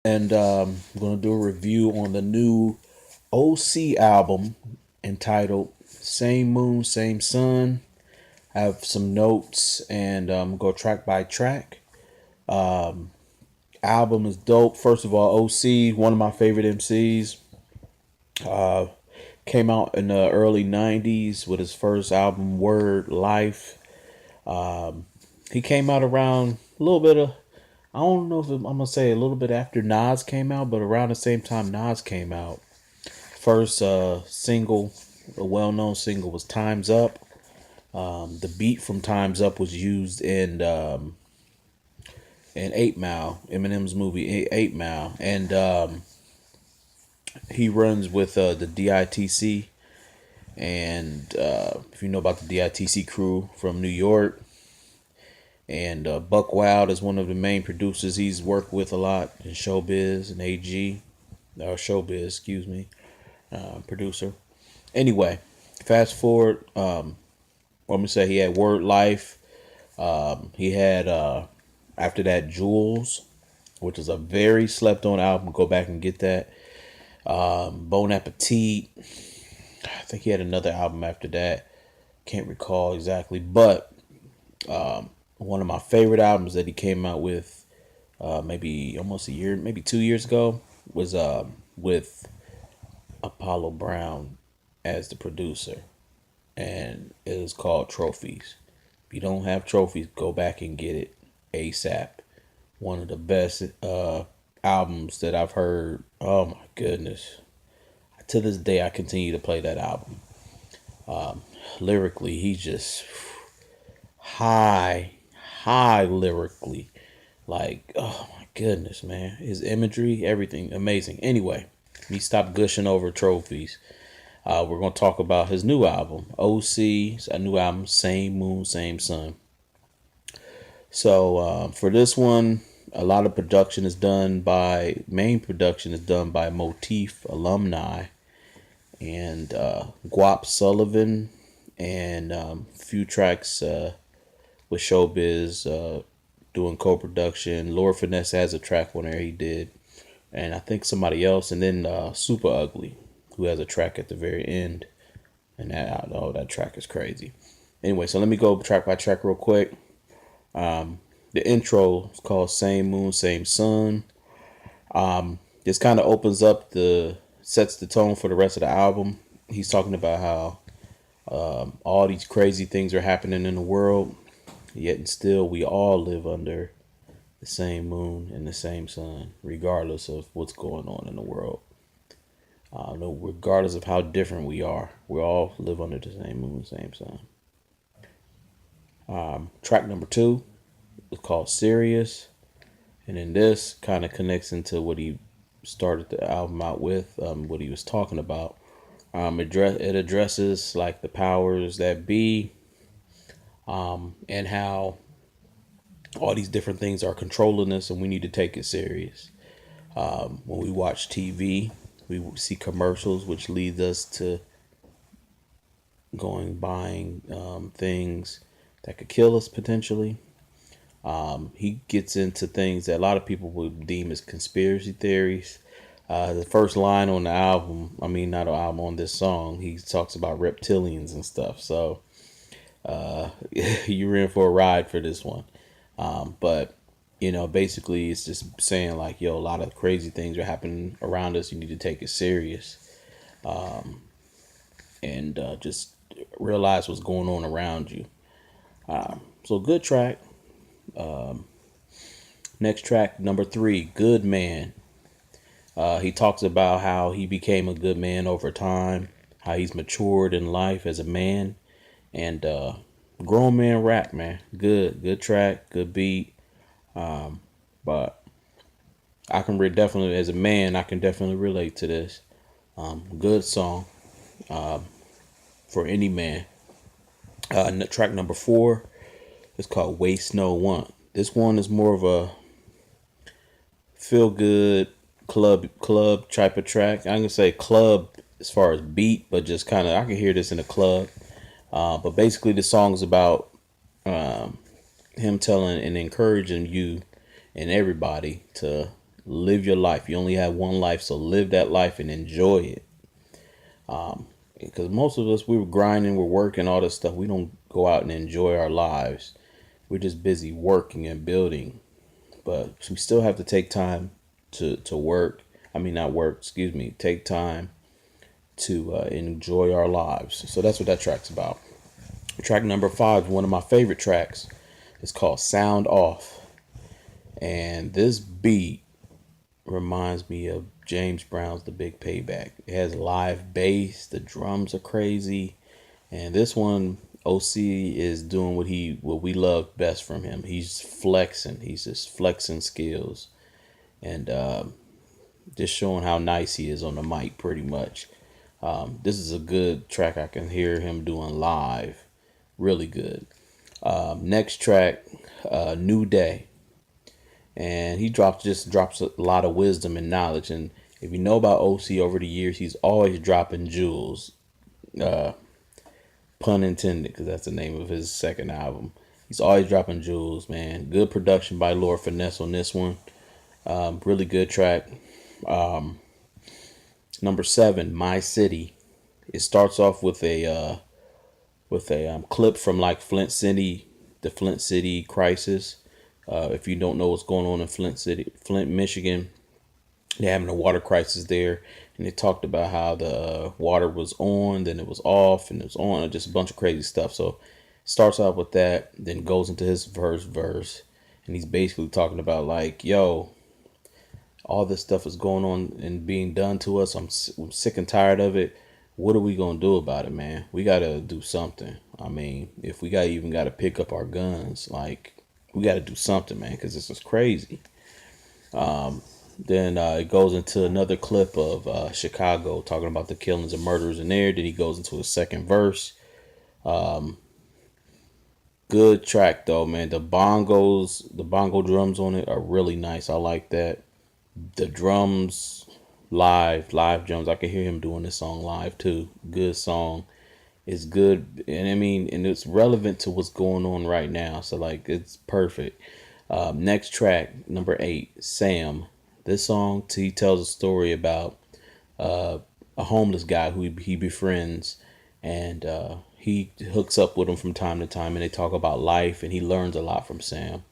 And I'm going to do a review on the new OC album entitled Same Moon, Same Sun. I have some notes and go track by track. Album is dope. First of all, OC, one of my favorite MCs. Came out in the early 90s with his first album, Word Life. He came out around a little bit of, I don't know if I'm going to say a little bit after Nas came out, but around the same time Nas came out. First single, a well known single, was Time's Up. The beat from Time's Up was used in 8 Mile, Eminem's movie 8 Mile. And he runs with the DITC. And if you know about the DITC crew from New York, and Buck Wild is one of the main producers he's worked with a lot in Showbiz and AG, or Showbiz, excuse me, producer. Anyway, fast forward. Let me say he had Word Life. He had after that Jules, which is a very slept on album. Go back and get that. Bon Appetit. I think he had another album after that. Can't recall exactly, but one of my favorite albums that he came out with maybe almost a year, maybe 2 years ago, was with Apollo Brown as the producer, and it is called Trophies. If you don't have Trophies, go back and get it ASAP. One of the best albums that I've heard. Oh my goodness! To this day, I continue to play that album. Lyrically, he's just high, high lyrically. Like, oh my goodness, man. His imagery, everything, amazing. Anyway, me stop gushing over Trophies. We're going to talk about his new album, OC, a new album, Same Moon, Same Sun. So for this one, a lot of production is done by, main production is done by Motif alumni and Guap Sullivan, and few tracks with Showbiz doing co-production. Lord Finesse has a track on there he did, and I think somebody else, and then Super Ugly, who has a track at the very end, and that track is crazy. Anyway, so let me go track by track real quick. The intro is called Same Moon, Same Sun. This kind of opens up sets the tone for the rest of the album. He's talking about how all these crazy things are happening in the world, yet and still we all live under the same moon and the same sun, regardless of what's going on in the world. No, regardless of how different we are, we all live under the same moon, same sun. Track number 2 is called Serious, and then this kind of connects into what he started the album out with, what he was talking about. It addresses like the powers that be, and how all these different things are controlling us, and we need to take it serious. When we watch TV, we see commercials, which leads us to going buying things that could kill us potentially. He gets into things that a lot of people would deem as conspiracy theories. The first line on the album, I mean, not an album, on this song, he talks about reptilians and stuff. So you're in for a ride for this one. But, basically it's just saying like, yo, a lot of crazy things are happening around us. You need to take it serious, and just realize what's going on around you. So good track. Next track, number 3, Good Man. He talks about how he became a good man over time, how he's matured in life as a man, and grown man rap, man. Good track, good beat. But I can definitely, as a man, I can definitely relate to this. Good song for any man. Track number 4 is called Waste No Want. This one is more of a feel good club type of track. I'm gonna say club as far as beat, but just kind of I can hear this in a club. But basically, the song's about him telling and encouraging you and everybody to Live your life. You only have one life, so live that life and enjoy it. Because most of us, we were grinding, we're working, all this stuff. We don't go out and enjoy our lives. We're just busy working and building. But we still have to take time to work. I mean, not work, excuse me. Take time to enjoy our lives. So that's what that track's about. Track number 5 is one of my favorite tracks. It's called Sound Off. And this beat reminds me of James Brown's The Big Payback. It has live bass, the drums are crazy, and this one OC is doing what we love best from him. He's flexing. He's just flexing skills and just showing how nice he is on the mic pretty much. This is a good track I can hear him doing live. Really good. Next track, New Day. And he drops a lot of wisdom and knowledge. And if you know about OC over the years, he's always dropping jewels. Pun intended, because that's the name of his second album. He's always dropping jewels, man. Good production by Lord Finesse on this one. Really good track. Number 7, My City. It starts off with a clip from like Flint City, the Flint City crisis. If you don't know what's going on in Flint, Michigan, they're having a water crisis there, and they talked about how the water was on, then it was off, and it was on, just a bunch of crazy stuff. So it starts off with that, then goes into his verse, and he's basically talking about like, yo, all this stuff is going on and being done to us. I'm sick and tired of it. What are we gonna do about it, man? We gotta do something. I mean, if we even gotta pick up our guns, like we gotta do something, man, because this is crazy. Then it goes into another clip of Chicago talking about the killings and murders in there. Then he goes into a second verse. Good track though, man. The bongo drums on it are really nice. I like that. The drums, live drums. I can hear him doing this song live too. Good song. It's good, and I mean, and it's relevant to what's going on right now. So like, it's perfect. Next track, number 8, Sam. This song, he tells a story about a homeless guy who he befriends, and he hooks up with him from time to time, and they talk about life, and he learns a lot from Sam.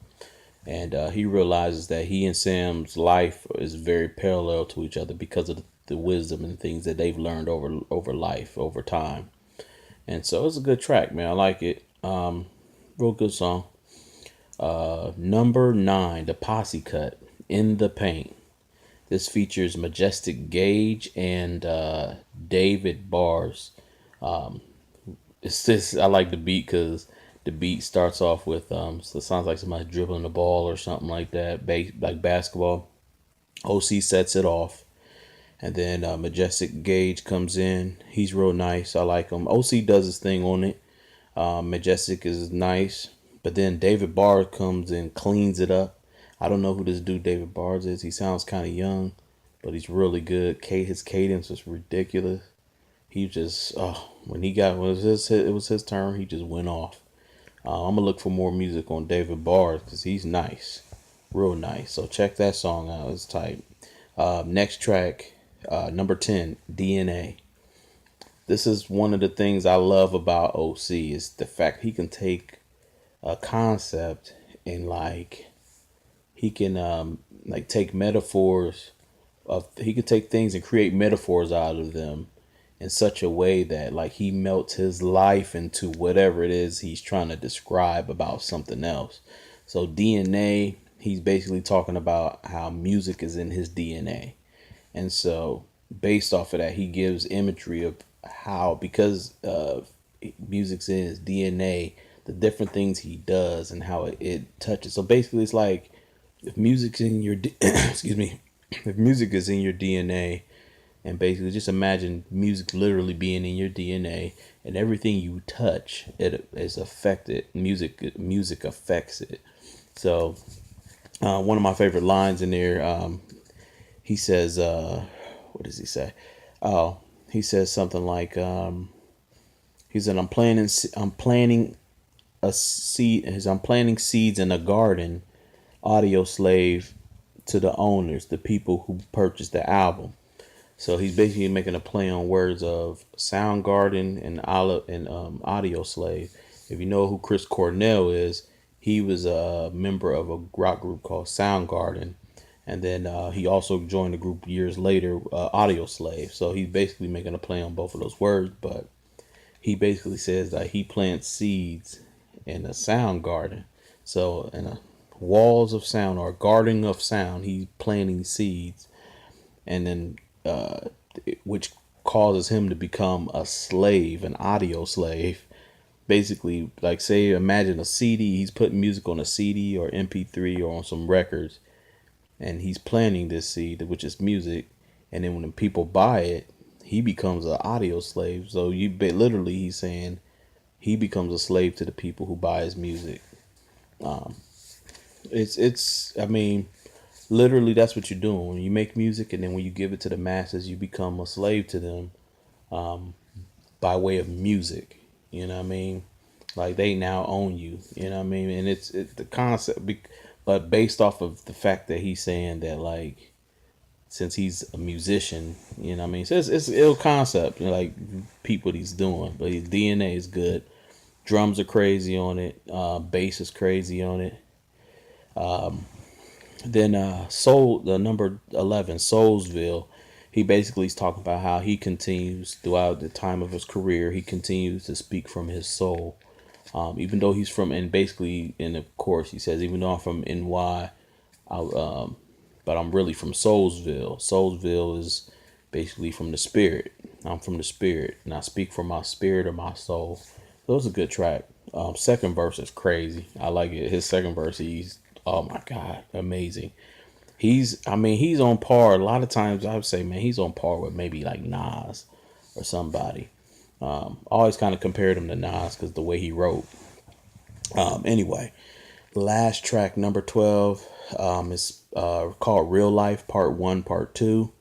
And he realizes that he and Sam's life is very parallel to each other because of the wisdom and things that they've learned over life, over time. And so it's a good track, man. I like it. Real good song. Number 9, The Posse Cut, In the Paint. This features Majestic Gage and David Bars. It's this. I like the beat because the beat starts off with so it sounds like somebody dribbling the ball or something like that, like basketball. OC sets it off, and then Majestic Gage comes in. He's real nice. I like him. OC does his thing on it. Majestic is nice, but then David Bars comes and cleans it up. I don't know who this dude David Bars is. He sounds kind of young, but he's really good. His cadence was ridiculous. He just when it was his turn, he just went off. I'm gonna look for more music on David Bars because he's nice, real nice. So check that song out. It's tight. Next track, number 10, DNA. This is one of the things I love about OC is the fact he can take a concept and like he can like take metaphors he can take things and create metaphors out of them in such a way that like he melts his life into whatever it is he's trying to describe about something else. So DNA, he's basically talking about how music is in his DNA. And so based off of that, he gives imagery of how, because music's in his DNA, the different things he does and how it touches. So basically it's like if music's in your excuse me, if music is in your DNA, and basically just imagine music literally being in your DNA, and everything you touch it is affected. Music affects it. So one of my favorite lines in there, he says, what does he say? Oh, he says something like, he said, I'm planting a seed. I'm planting seeds in a garden. Audio slave to the owners, the people who purchased the album. So he's basically making a play on words of Soundgarden and Audio Slave. If you know who Chris Cornell is, he was a member of a rock group called Soundgarden, and then he also joined the group years later, Audio Slave. So he's basically making a play on both of those words, but he basically says that he plants seeds in a sound garden. So in a walls of sound or garden of sound, he's planting seeds, and then which causes him to become a slave, an audio slave. Basically, like say, imagine a CD. He's putting music on a CD or MP3 or on some records, and he's planting this seed, which is music. And then when the people buy it, he becomes an audio slave. So literally, he's saying he becomes a slave to the people who buy his music. I mean, literally that's what you're doing when you make music, and then when you give it to the masses, you become a slave to them by way of music. You know what I mean? Like they now own you. You know what I mean? And it's the concept, but based off of the fact that he's saying that, like, since he's a musician, you know what I mean? So it's ill concept, you know, like peep what he's doing, but his DNA is good. Drums are crazy on it. Bass is crazy on it. Then Soul, the number 11, Soulsville, he basically is talking about how he continues throughout the time of his career. He continues to speak from his soul, even though he's from, and basically in the course he says, even though I'm from NY, but I'm really from Soulsville. Soulsville is basically from the spirit. I'm from the spirit, and I speak from my spirit or my soul. So it's a good track. Second verse is crazy. I like it. His second verse, he's, oh my God, amazing. He's on par. A lot of times I would say, man, he's on par with maybe like Nas or somebody. Always kind of compared him to Nas because the way he wrote. Anyway, last track, number 12, is called Real Life Part 1, Part 2.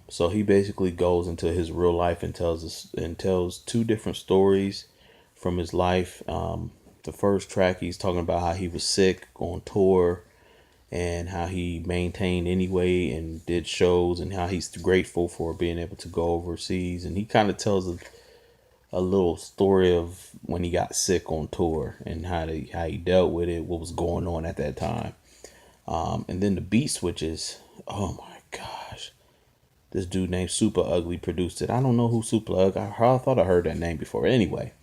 So he basically goes into his real life and tells two different stories from his life. The first track, he's talking about how he was sick on tour and how he maintained anyway and did shows, and how he's grateful for being able to go overseas. And he kind of tells a little story of when he got sick on tour and how he dealt with it, what was going on at that time. And then the beat switches. Oh my gosh. This dude named Super Ugly produced it. I don't know who Super Ugly. I thought I heard that name before. Anyway,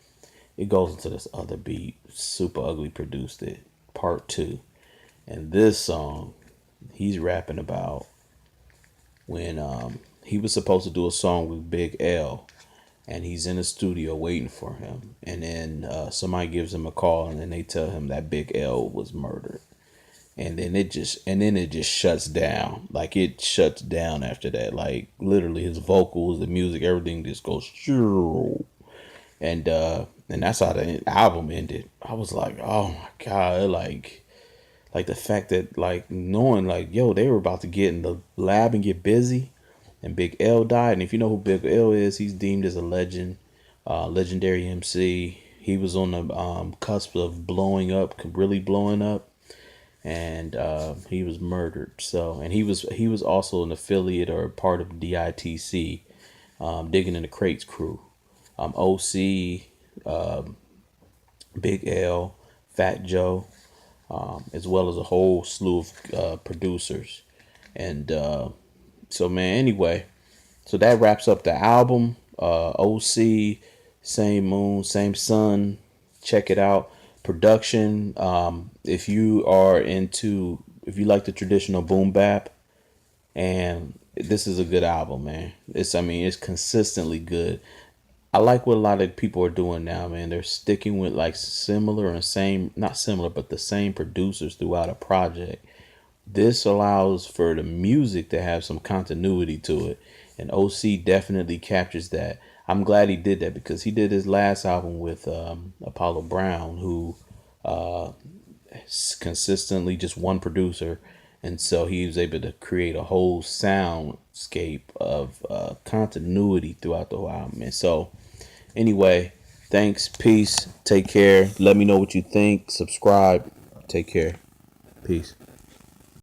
it goes into this other beat. Super Ugly produced it. Part 2. And this song, he's rapping about when he was supposed to do a song with Big L, and he's in the studio waiting for him. And then somebody gives him a call, and then they tell him that Big L was murdered. And then it just shuts down. Like it shuts down after that. Like literally his vocals, the music, everything just goes shoo. And that's how the album ended. I was like, oh my God, like the fact that, like, knowing like, yo, they were about to get in the lab and get busy, and Big L died. And if you know who Big L is, he's deemed as a legend, legendary MC. He was on the cusp of blowing up, really blowing up, and he was murdered. So, and he was also an affiliate or part of DITC, Digging in the Crates crew, OC, Big L, Fat Joe, as well as a whole slew of producers. And so, man, anyway, so that wraps up the album. OC, Same Moon, Same Sun. Check it out. Production. If you like the traditional boom bap, and this is a good album, man. It's consistently good. I like what a lot of people are doing now, man. They're sticking with like similar and same, not similar, but the same producers throughout a project. This allows for the music to have some continuity to it. And OC definitely captures that. I'm glad he did that because he did his last album with Apollo Brown, who is consistently just one producer. And so he was able to create a whole soundscape of continuity throughout the whole album. And so, anyway, thanks. Peace. Take care. Let me know what you think. Subscribe. Take care. Peace.